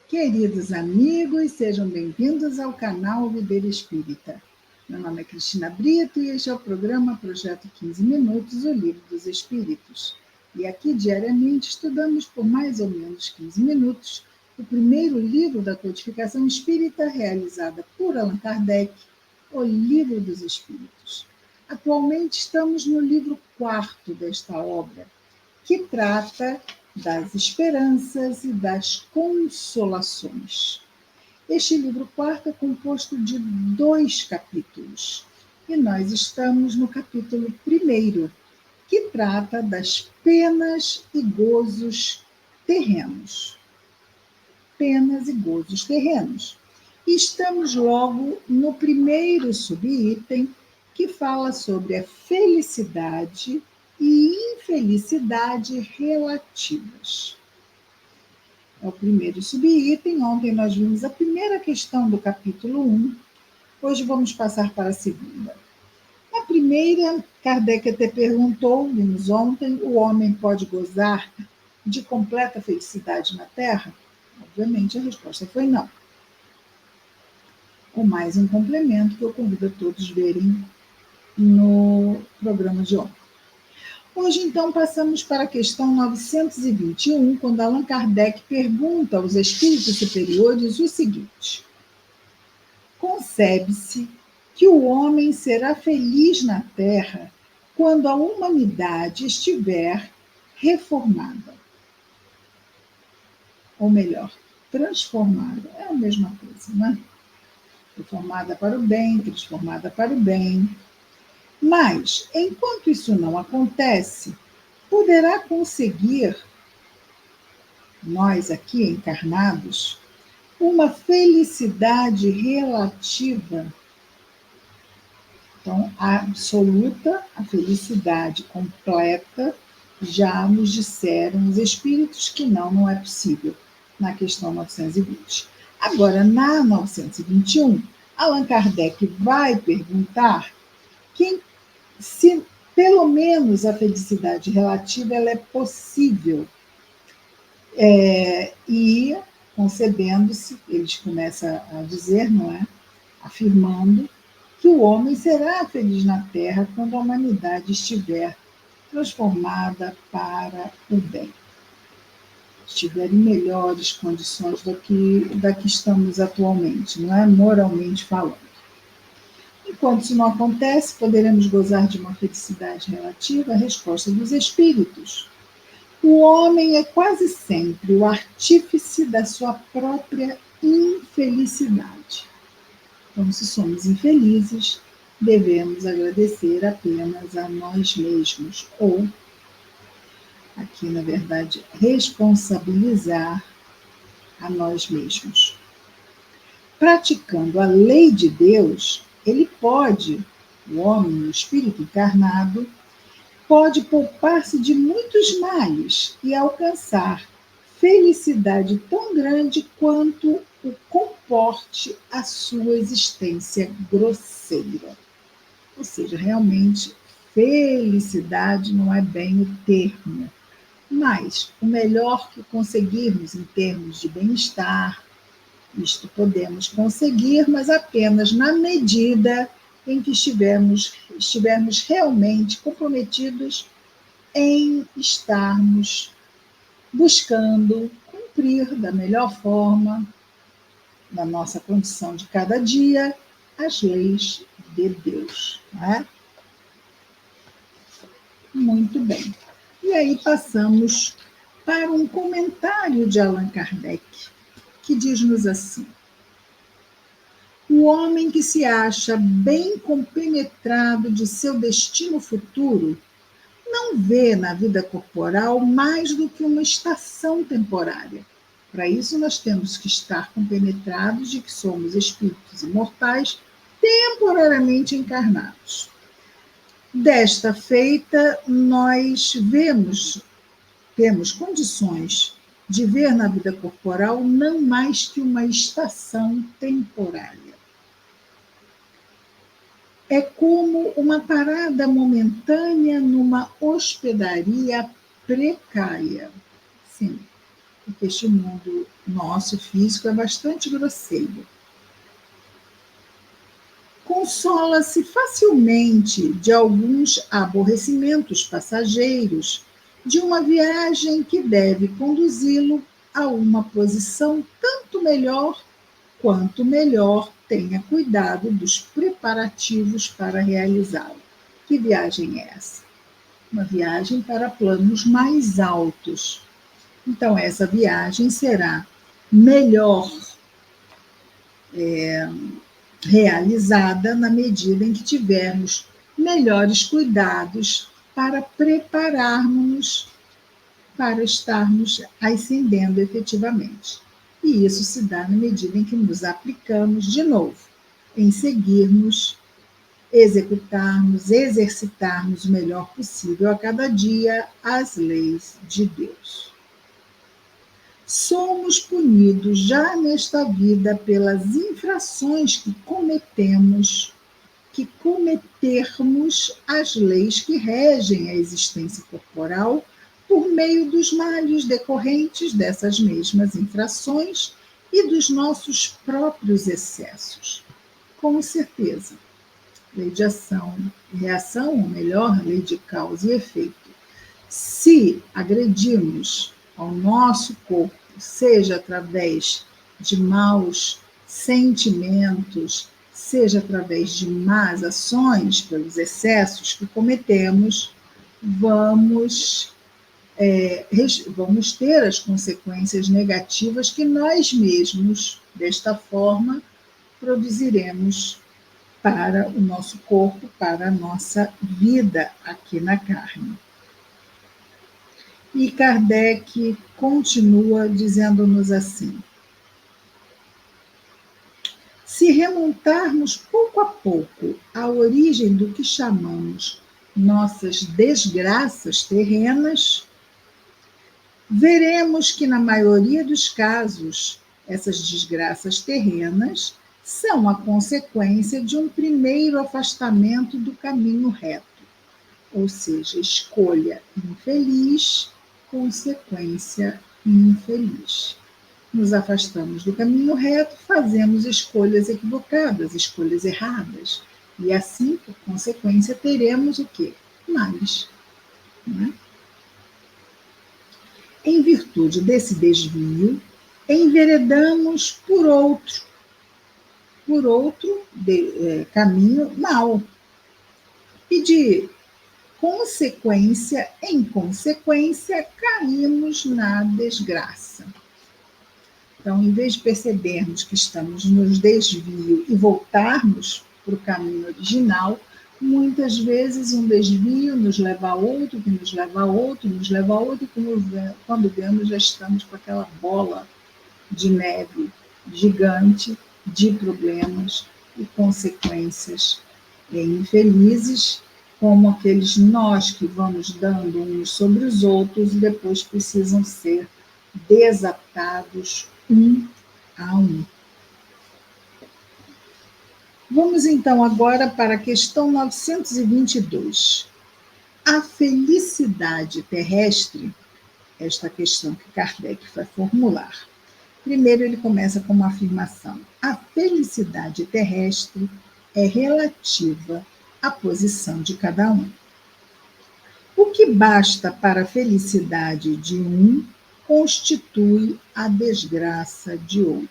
Queridos amigos, sejam bem-vindos ao canal Viver Espírita. Meu nome é Cristina Brito e este é o programa Projeto 15 Minutos, o Livro dos Espíritos. E aqui, diariamente, estudamos por mais ou menos 15 minutos o primeiro livro da codificação espírita realizada por Allan Kardec, o Livro dos Espíritos. Atualmente estamos no livro 4º desta obra, que trata das esperanças e das consolações. Este livro 4º é composto de 2 capítulos, e nós estamos no capítulo 1º, que trata das penas e gozos terrenos. Penas e gozos terrenos. E estamos logo no primeiro subitem, que fala sobre a felicidade e infelicidade relativas. É o primeiro subitem. Ontem nós vimos a primeira questão do capítulo 1. Hoje vamos passar para a segunda. Na primeira, Kardec até perguntou, vimos ontem, o homem pode gozar de completa felicidade na Terra? Obviamente a resposta foi não. Com mais um complemento que eu convido a todos verem no programa de ontem. Hoje, então, passamos para a questão 921, quando Allan Kardec pergunta aos espíritos superiores o seguinte: concebe-se que o homem será feliz na Terra quando a humanidade estiver reformada. Ou melhor, transformada. É a mesma coisa, né? Reformada para o bem, transformada para o bem. Mas, enquanto isso não acontece, poderá conseguir, nós aqui encarnados, uma felicidade relativa. Então, a absoluta, a felicidade completa, já nos disseram os espíritos que não é possível, na questão 920. Agora, na 921, Allan Kardec vai perguntar se pelo menos a felicidade relativa ela é possível. E concebendo-se, eles começam a dizer, não é? Afirmando que o homem será feliz na Terra quando a humanidade estiver transformada para o bem. Estiver em melhores condições da que estamos atualmente, não é? Moralmente falando. Enquanto isso não acontece, poderemos gozar de uma felicidade relativa? A resposta dos espíritos. O homem é quase sempre o artífice da sua própria infelicidade. Então, se somos infelizes, devemos agradecer apenas a nós mesmos, ou, aqui na verdade, responsabilizar a nós mesmos. Praticando a lei de Deus, ele pode, o homem, o espírito encarnado, pode poupar-se de muitos males e alcançar felicidade tão grande quanto o comporte a sua existência grosseira. Ou seja, realmente, felicidade não é bem o termo, mas o melhor que conseguirmos em termos de bem-estar, isto podemos conseguir, mas apenas na medida em que estivermos realmente comprometidos em estarmos buscando cumprir da melhor forma, na nossa condição de cada dia, as leis de Deus. Né? Muito bem. E aí passamos para um comentário de Allan Kardec, que diz-nos assim: o homem que se acha bem compenetrado de seu destino futuro não vê na vida corporal mais do que uma estação temporária. Para isso, nós temos que estar compenetrados de que somos espíritos imortais temporariamente encarnados. Desta feita, nós temos condições de ver na vida corporal não mais que uma estação temporária. É como uma parada momentânea numa hospedaria precária. Sim, porque este mundo nosso físico é bastante grosseiro. Consola-se facilmente de alguns aborrecimentos passageiros, de uma viagem que deve conduzi-lo a uma posição tanto melhor quanto melhor tenha cuidado dos preparativos para realizá-la. Que viagem é essa? Uma viagem para planos mais altos. Então, essa viagem será melhor realizada na medida em que tivermos melhores cuidados para prepararmos para estarmos ascendendo efetivamente. E isso se dá na medida em que nos aplicamos de novo, em seguirmos, executarmos, exercitarmos o melhor possível a cada dia as leis de Deus. Somos punidos já nesta vida pelas infrações que cometermos as leis que regem a existência corporal por meio dos males decorrentes dessas mesmas infrações e dos nossos próprios excessos. Com certeza, lei de ação e reação, ou melhor, lei de causa e efeito. Se agredirmos ao nosso corpo, seja através de maus sentimentos, seja através de más ações, pelos excessos que cometemos, vamos ter as consequências negativas que nós mesmos, desta forma, produziremos para o nosso corpo, para a nossa vida aqui na carne. E Kardec continua dizendo-nos assim: se remontarmos pouco a pouco à origem do que chamamos nossas desgraças terrenas, veremos que, na maioria dos casos, essas desgraças terrenas são a consequência de um primeiro afastamento do caminho reto, ou seja, escolha infeliz, consequência infeliz. Nos afastamos do caminho reto, fazemos escolhas equivocadas, escolhas erradas, e assim, por consequência, teremos o quê? Males. Né? Em virtude desse desvio, enveredamos por outro caminho mau. E de consequência em consequência, caímos na desgraça. Então, em vez de percebermos que estamos nos desvio e voltarmos para o caminho original, muitas vezes um desvio nos leva a outro, que nos leva a outro, nos leva a outro, e quando vemos já estamos com aquela bola de neve gigante de problemas e consequências infelizes, como aqueles nós que vamos dando uns sobre os outros e depois precisam ser desatados um a um. Vamos então agora para a questão 922. A felicidade terrestre, esta questão que Kardec vai formular. Primeiro ele começa com uma afirmação. A felicidade terrestre é relativa à posição de cada um. O que basta para a felicidade de um constitui a desgraça de outro.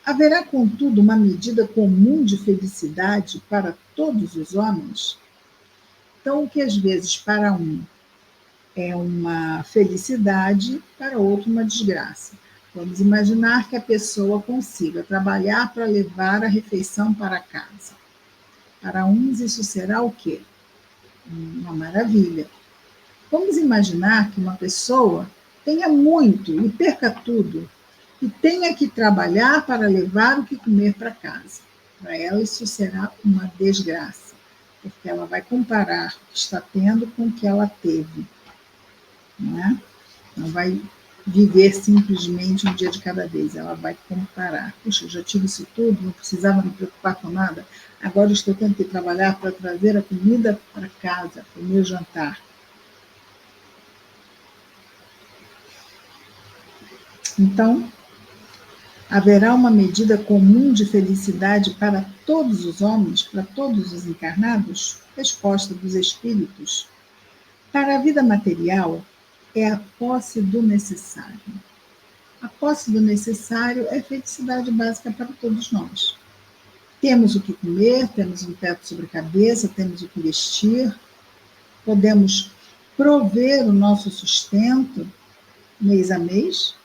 Haverá, contudo, uma medida comum de felicidade para todos os homens? Então, o que às vezes para um é uma felicidade, para outro uma desgraça. Vamos imaginar que a pessoa consiga trabalhar para levar a refeição para casa. Para uns isso será o quê? Uma maravilha. Vamos imaginar que uma pessoa tenha muito e perca tudo, e tenha que trabalhar para levar o que comer para casa. Para ela isso será uma desgraça, porque ela vai comparar o que está tendo com o que ela teve. Não é? Não vai viver simplesmente um dia de cada vez, ela vai comparar. Puxa, eu já tive isso tudo, não precisava me preocupar com nada, agora estou tendo que trabalhar para trazer a comida para casa, para o meu jantar. Então, haverá uma medida comum de felicidade para todos os homens, para todos os encarnados? Resposta dos espíritos. Para a vida material, é a posse do necessário. A posse do necessário é felicidade básica para todos nós. Temos o que comer, temos um teto sobre a cabeça, temos o que vestir, podemos prover o nosso sustento mês a mês.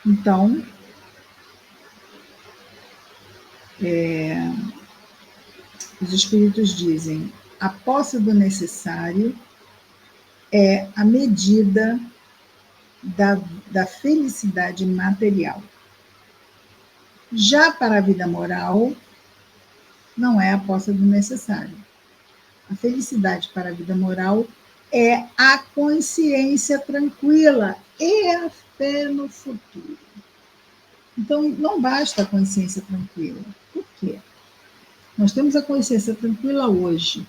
Então, os espíritos dizem, a posse do necessário é a medida da felicidade material. Já para a vida moral, não é a posse do necessário. A felicidade para a vida moral é a consciência tranquila e a fé no futuro. Então, não basta a consciência tranquila. Por quê? Nós temos a consciência tranquila hoje,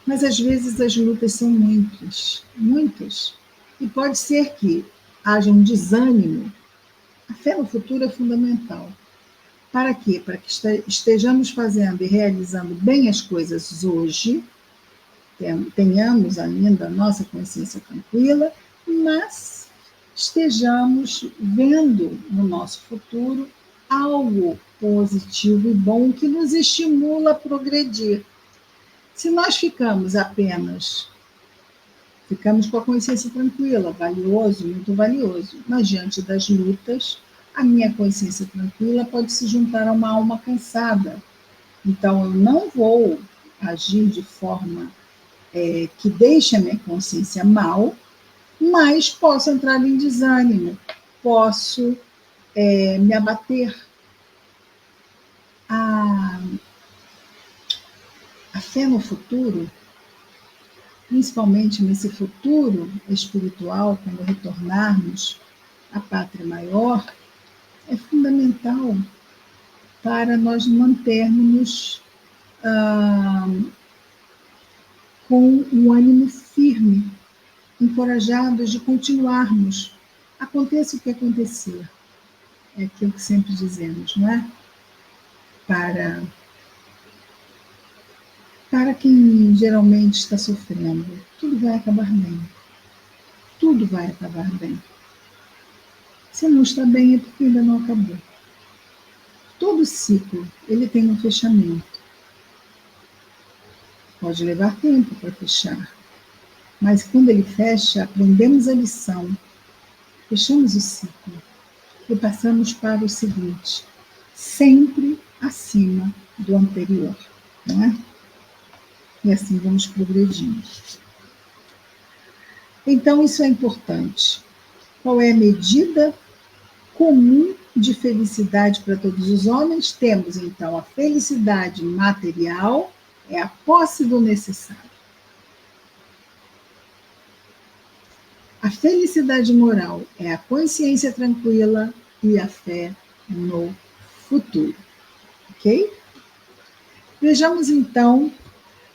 mas às vezes as lutas são muitas, muitas. E pode ser que haja um desânimo. A fé no futuro é fundamental. Para quê? Para que estejamos fazendo e realizando bem as coisas hoje, tenhamos ainda a nossa consciência tranquila, mas estejamos vendo no nosso futuro algo positivo e bom que nos estimula a progredir. Se nós ficamos com a consciência tranquila, valioso, muito valioso, mas diante das lutas, a minha consciência tranquila pode se juntar a uma alma cansada. Então, eu não vou agir de forma que deixe a minha consciência mal, mas posso entrar em desânimo, posso me abater. A fé no futuro, principalmente nesse futuro espiritual, quando retornarmos à pátria maior, é fundamental para nós mantermos com um ânimo firme, encorajados de continuarmos. Aconteça o que acontecer. É aquilo que sempre dizemos, não é? Para quem geralmente está sofrendo, tudo vai acabar bem. Tudo vai acabar bem. Se não está bem, é porque ainda não acabou. Todo ciclo, ele tem um fechamento. Pode levar tempo para fechar. Mas quando ele fecha, aprendemos a lição, fechamos o ciclo e passamos para o seguinte, sempre acima do anterior, não é? E assim vamos progredindo. Então, isso é importante. Qual é a medida comum de felicidade para todos os homens? Temos, então, a felicidade material, é a posse do necessário. A felicidade moral é a consciência tranquila e a fé no futuro. Ok? Vejamos, então,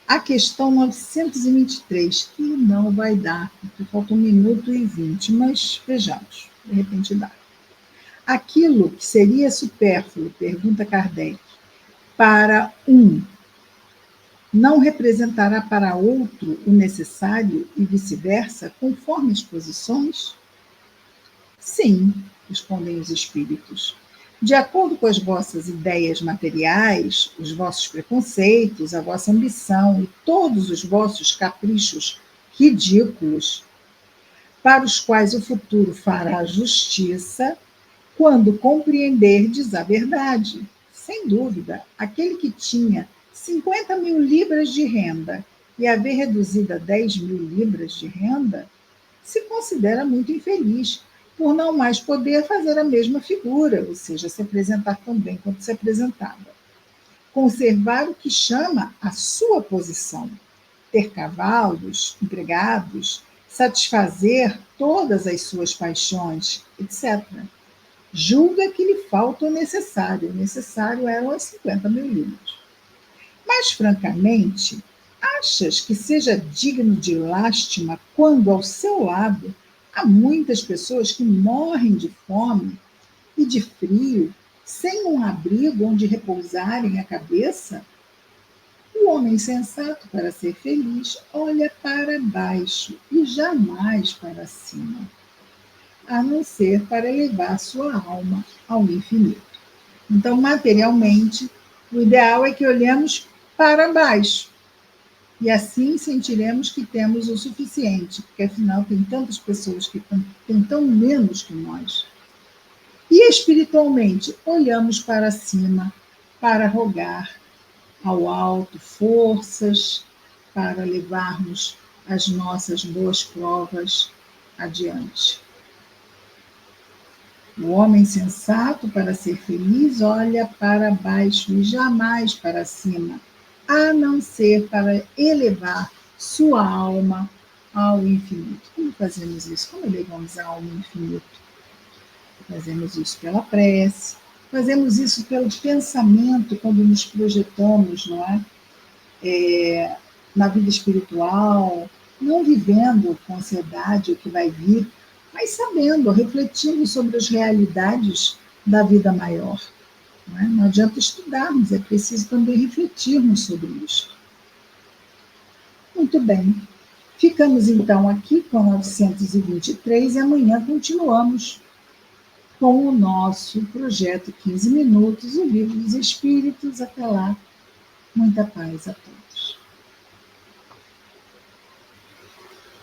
a questão 923, que não vai dar, porque falta 1 minuto e 20, mas vejamos, de repente dá. Aquilo que seria supérfluo, pergunta Kardec, para um, não representará para outro o necessário e vice-versa, conforme as posições? Sim, respondem os espíritos. De acordo com as vossas ideias materiais, os vossos preconceitos, a vossa ambição e todos os vossos caprichos ridículos, para os quais o futuro fará justiça, quando compreenderdes a verdade. Sem dúvida, aquele que tinha 50.000 libras de renda e a ver reduzida a 10.000 libras de renda, se considera muito infeliz, por não mais poder fazer a mesma figura, ou seja, se apresentar tão bem quanto se apresentava. Conservar o que chama a sua posição, ter cavalos, empregados, satisfazer todas as suas paixões, etc. Julga que lhe falta o necessário. O necessário eram as 50.000 libras. Mas, francamente, achas que seja digno de lástima quando, ao seu lado, Há muitas pessoas que morrem de fome e de frio, sem um abrigo onde repousarem a cabeça. O homem sensato, para ser feliz, olha para baixo e jamais para cima, a não ser para elevar sua alma ao infinito. Então, materialmente, o ideal é que olhemos para baixo e assim sentiremos que temos o suficiente, porque afinal tem tantas pessoas que têm tão menos que nós. E espiritualmente, olhamos para cima para rogar ao alto forças, para levarmos as nossas boas provas adiante. O homem sensato, para ser feliz, olha para baixo e jamais para cima, a não ser para elevar sua alma ao infinito. Como fazemos isso? Como elevamos a alma ao infinito? Fazemos isso pela prece, fazemos isso pelo pensamento, quando nos projetamos, não é? Na vida espiritual, não vivendo com ansiedade o que vai vir, mas sabendo, refletindo sobre as realidades da vida maior. Não é? Não adianta estudarmos, é preciso também refletirmos sobre isso. Muito bem. Ficamos então aqui com 923 e amanhã continuamos com o nosso projeto 15 minutos, o Livro dos Espíritos. Até lá, muita paz a todos.